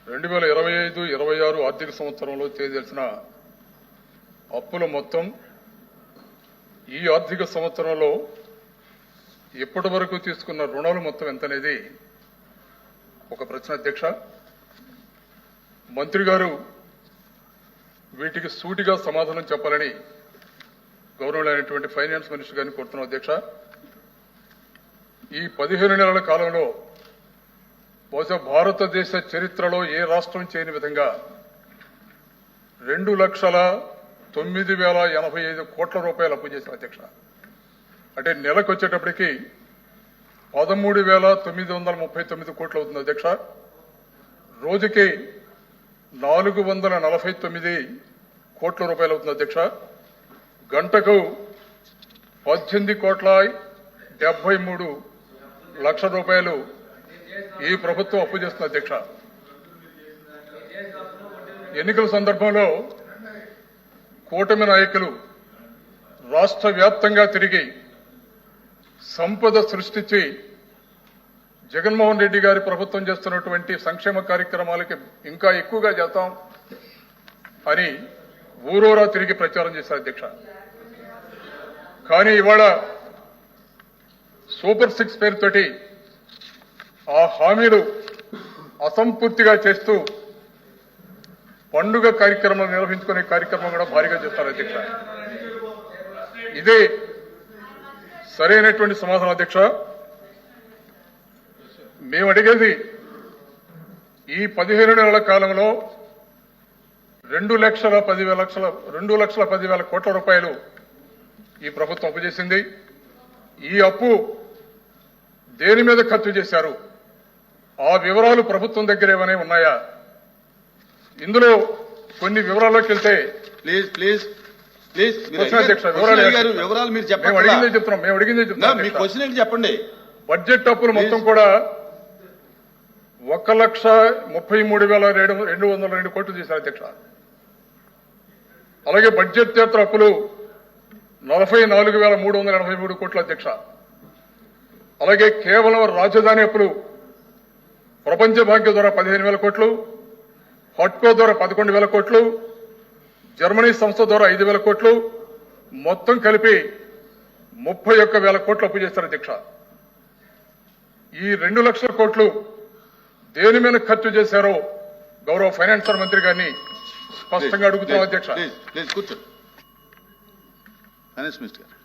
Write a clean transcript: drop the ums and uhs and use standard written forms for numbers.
2025-26 ఆర్థిక సంవత్సరంలో చేయదలిచిన అప్పుల మొత్తం ఈ ఆర్థిక సంవత్సరంలో ఇప్పటి వరకు తీసుకున్న రుణాలు మొత్తం ఎంతనేది ఒక ప్రశ్న అధ్యక్ష. మంత్రి గారు వీటికి సూటిగా సమాధానం చెప్పాలని గౌరవమైనటువంటి ఫైనాన్స్ మినిస్టర్ గారిని కోరుతున్నాం అధ్యక్ష. ఈ 15 నెలల కాలంలో బహుశా భారతదేశ చరిత్రలో ఏ రాష్ట్రం చేయని విధంగా 2,09,085 కోట్ల రూపాయలు అప్పు చేశాం అధ్యక్ష. అంటే నెలకు వచ్చేటప్పటికి 13,939 కోట్లు అవుతుంది అధ్యక్ష. రోజుకి 449 కోట్ల రూపాయలు అవుతుంది అధ్యక్ష. గంటకు 18,73 లక్షల రూపాయలు ఈ ప్రభుత్వం అప్పు చేస్తుంది అధ్యక్ష. ఎన్నికల సందర్భంలో కూటమి నాయకులు రాష్ట్ర వ్యాప్తంగా తిరిగి సంపద సృష్టించి జగన్మోహన్ రెడ్డి గారి ప్రభుత్వం చేస్తున్నటువంటి సంక్షేమ కార్యక్రమాలకి ఇంకా ఎక్కువగా చేస్తాం అని ఊరూరా తిరిగి ప్రచారం చేశారు అధ్యక్ష. కానీ ఇవాళ సూపర్ 6 పేరుతోటి ఆ హామీలు అసంపూర్తిగా చేస్తూ పండుగ కార్యక్రమం నిర్వహించుకునే కార్యక్రమం కూడా భారీగా చేస్తారు అధ్యక్ష. ఇదే సరైనటువంటి సమాధానం అధ్యక్ష. మేము అడిగేది ఈ 15 నెలల కాలంలో 2,10,000 కోట్ల రూపాయలు ఈ ప్రభుత్వం అప్పు చేసింది. ఈ అప్పు దేని మీద ఖర్చు చేశారు, ఆ వివరాలు ప్రభుత్వం దగ్గర ఏమైనా ఉన్నాయా? ఇందులో కొన్ని వివరాల్లోకి వెళ్తే వివరాలు మీరు చెప్పండి. బడ్జెట్ అప్పులు మొత్తం కూడా 1,33,202 కోట్లు చేశారు అధ్యక్ష. అలాగే బడ్జెట్ చేతర అప్పులు 44,383 కోట్ల అధ్యక్ష. అలాగే కేవలం రాజధాని అప్పులు ప్రపంచ బ్యాంకు ద్వారా 15,000 కోట్లు, హట్కో ద్వారా 11,000 కోట్లు, జర్మనీ సంస్థ ద్వారా 5,000 కోట్లు, మొత్తం కలిపి 31,000 కోట్లు అప్పు చేశారు అధ్యక్ష. ఈ 2 లక్షల కోట్లు దేని మీద ఖర్చు చేశారో గౌరవ ఫైనాన్స్ మంత్రి గారిని స్పష్టంగా అడుగుతున్నాం అధ్యక్ష. కూర్చోండి. ఫైనాన్స్ మినిస్టర్ గారు.